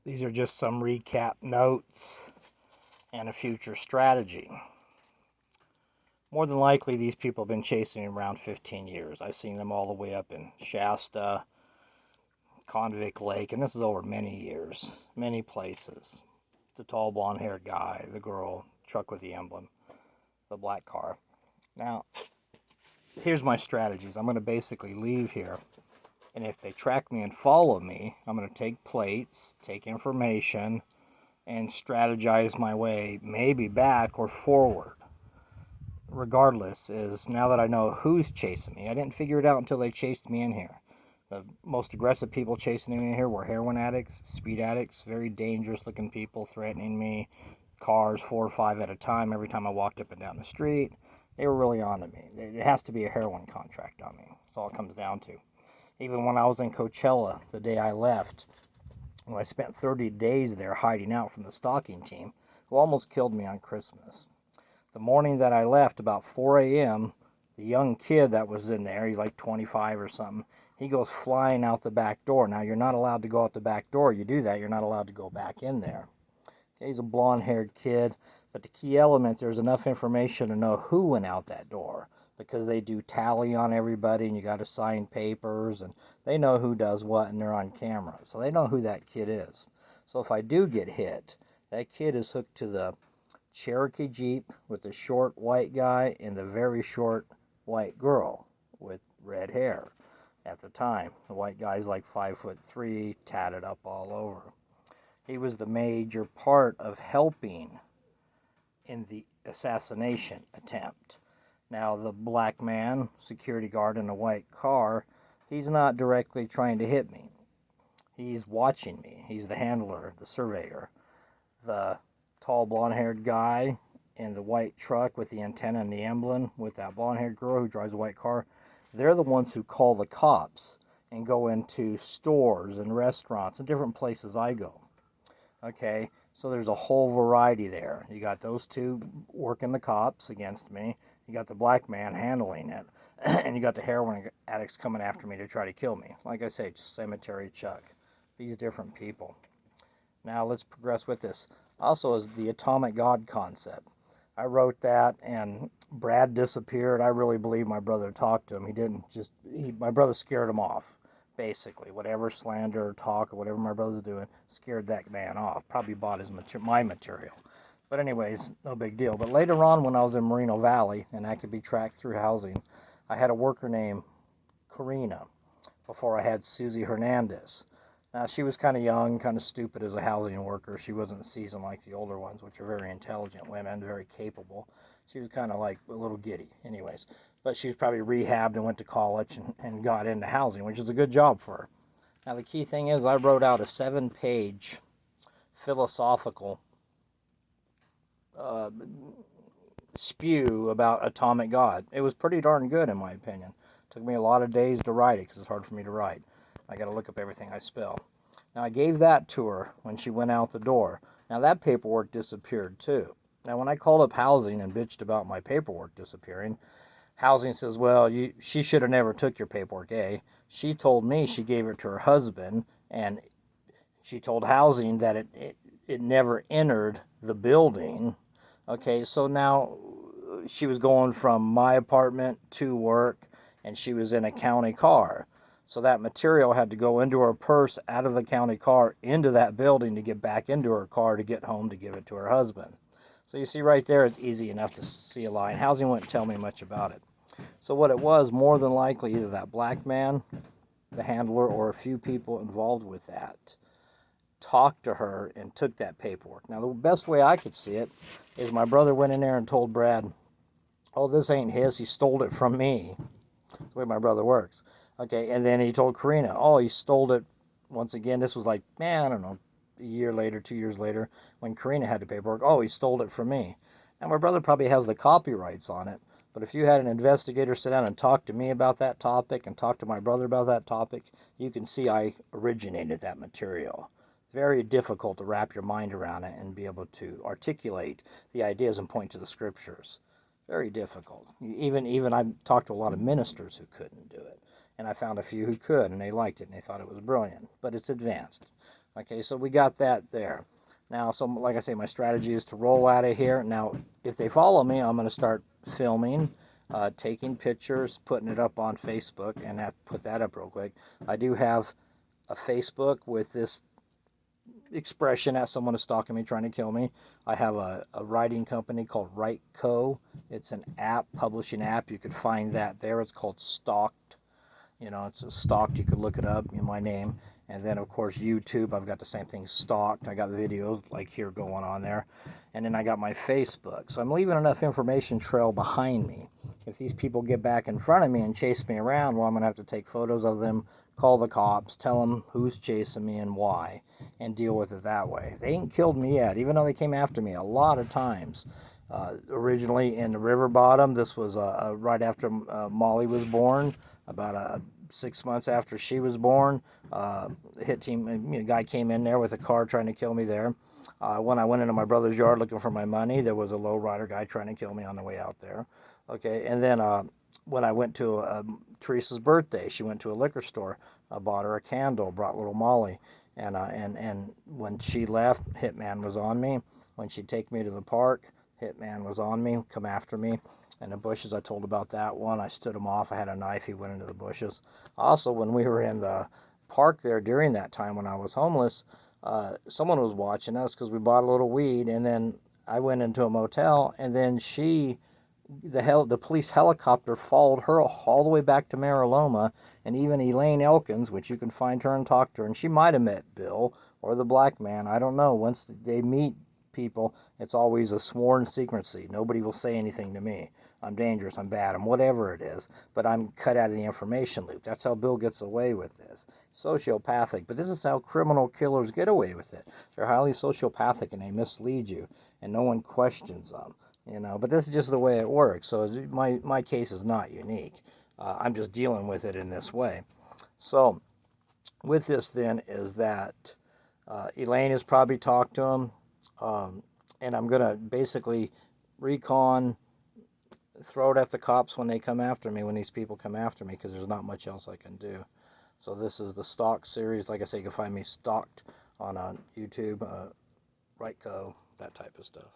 These are just some recap notes and a future strategy. More than likely, these people have been chasing me around 15 years. I've seen them all the way up in Shasta, Convict Lake, and this is over many years, many places. The tall blonde-haired guy, the girl, truck with the emblem, the black car. Now, here's my strategies. I'm going to basically leave here, and if they track me and follow me, I'm going to take plates, take information, and strategize my way maybe back or forward. Regardless, is now that I know who's chasing me. I didn't figure it out until they chased me in here. The most aggressive people chasing me in here were heroin addicts, speed addicts, very dangerous looking people threatening me, cars 4 or 5 at a time every time I walked up and down the street. They were really on to me. It has to be a heroin contract on me. That's all it comes down to. Even when I was in Coachella, the day I left, when I spent 30 days there hiding out from the stalking team, who almost killed me on Christmas. The morning that I left, about 4 a.m., the young kid that was in there, he's like 25 or something, he goes flying out the back door. Now, you're not allowed to go out the back door. You do that, you're not allowed to go back in there. Okay, he's a blonde-haired kid, but the key element, there's enough information to know who went out that door, because they do tally on everybody, and you got to sign papers, and they know who does what, and they're on camera. So they know who that kid is. So if I do get hit, that kid is hooked to the Cherokee Jeep with the short white guy and the very short white girl with red hair. At the time, the white guy's like 5'3", tatted up all over. He was the major part of helping in the assassination attempt. Now, the black man, security guard in a white car, he's not directly trying to hit me. He's watching me. He's the handler, the surveyor. The tall blonde-haired guy in the white truck with the antenna and the emblem with that blonde-haired girl who drives a white car, they're the ones who call the cops and go into stores and restaurants and different places I go. Okay, so there's a whole variety there. You got those two working the cops against me. You got the black man handling it. And you got the heroin addicts coming after me to try to kill me. Like I say, Cemetery Chuck. These different people. Now let's progress with this. Also is the atomic God concept. I wrote that, and Brad disappeared. I really believe my brother talked to him. My brother scared him off, basically. Whatever slander or talk or whatever my brother's doing scared that man off. Probably bought my material. But anyways, no big deal. But later on, when I was in Moreno Valley, and I could be tracked through housing, I had a worker named Karina before I had Susie Hernandez. Now, she was kind of young, kind of stupid as a housing worker. She wasn't seasoned like the older ones, which are very intelligent women, very capable. She was kind of like a little giddy, anyways. But she was probably rehabbed and went to college and got into housing, which is a good job for her. Now, the key thing is I wrote out a 7-page philosophical spew about atomic God. It was pretty darn good, in my opinion. It took me a lot of days to write it because it's hard for me to write. I got to look up everything I spell. Now, I gave that to her when she went out the door. Now, that paperwork disappeared, too. Now, when I called up housing and bitched about my paperwork disappearing, housing says, well, she should have never took your paperwork, eh? She told me she gave it to her husband, and she told housing that it never entered the building. Okay, so now she was going from my apartment to work, and she was in a county car. So that material had to go into her purse, out of the county car, into that building to get back into her car to get home to give it to her husband. So you see right there, it's easy enough to see a lie. And housing wouldn't tell me much about it. So what it was, more than likely, either that black man, the handler, or a few people involved with that talked to her and took that paperwork. Now, the best way I could see it is my brother went in there and told Brad, oh, this ain't his, he stole it from me. That's the way my brother works. Okay, and then he told Karina, oh, he stole it. Once again, this was like, I don't know, a year later, 2 years later, when Karina had the paperwork, oh, he stole it from me. Now, my brother probably has the copyrights on it, but if you had an investigator sit down and talk to me about that topic and talk to my brother about that topic, you can see I originated that material. Very difficult to wrap your mind around it and be able to articulate the ideas and point to the scriptures. Very difficult. Even I talked to a lot of ministers who couldn't do it. And I found a few who could, and they liked it, and they thought it was brilliant. But it's advanced. Okay, so we got that there. Now, so like I say, my strategy is to roll out of here. Now, if they follow me, I'm going to start filming, taking pictures, putting it up on Facebook, and put that up real quick. I do have a Facebook with this expression that someone is stalking me, trying to kill me. I have a writing company called Write Co. It's an app, publishing app. You could find that there. It's called Stalked. You know, it's Stalked. You could look it up in my name. And then, of course, YouTube. I've got the same thing, Stalked. I got videos like here going on there. And then I got my Facebook. So I'm leaving enough information trail behind me. If these people get back in front of me and chase me around, well, I'm going to have to take photos of them, call the cops, tell them who's chasing me and why, and deal with it that way. They ain't killed me yet, even though they came after me a lot of times. Originally in the river bottom, this was right after Molly was born, about 6 months after she was born. Hit team, a guy came in there with a car trying to kill me there. When I went into my brother's yard looking for my money, there was a lowrider guy trying to kill me on the way out there. Okay, and then when I went to Teresa's birthday, she went to a liquor store. I bought her a candle, brought little Molly, and when she left, Hitman was on me. When she'd take me to the park, Hitman was on me, come after me. In the bushes, I told about that one. I stood him off. I had a knife. He went into the bushes. Also, when we were in the park there during that time when I was homeless, someone was watching us because we bought a little weed, and then I went into a motel, and then the police helicopter followed her all the way back to Mariloma, and even Elaine Elkins, which you can find her and talk to her, and she might have met Bill or the black man. I don't know. Once they meet people, it's always a sworn secrecy. Nobody will say anything to me. I'm dangerous, I'm bad, I'm whatever it is, but I'm cut out of the information loop. That's how Bill gets away with this. Sociopathic, but this is how criminal killers get away with it. They're highly sociopathic and they mislead you, and no one questions them. You know, but this is just the way it works. So my case is not unique. I'm just dealing with it in this way. So with this then is that Elaine has probably talked to him, and I'm going to basically recon, throw it at the cops when they come after me, when these people come after me, because there's not much else I can do. So this is the Stalk series. Like I say, you can find me Stalked on YouTube, Rightco, that type of stuff.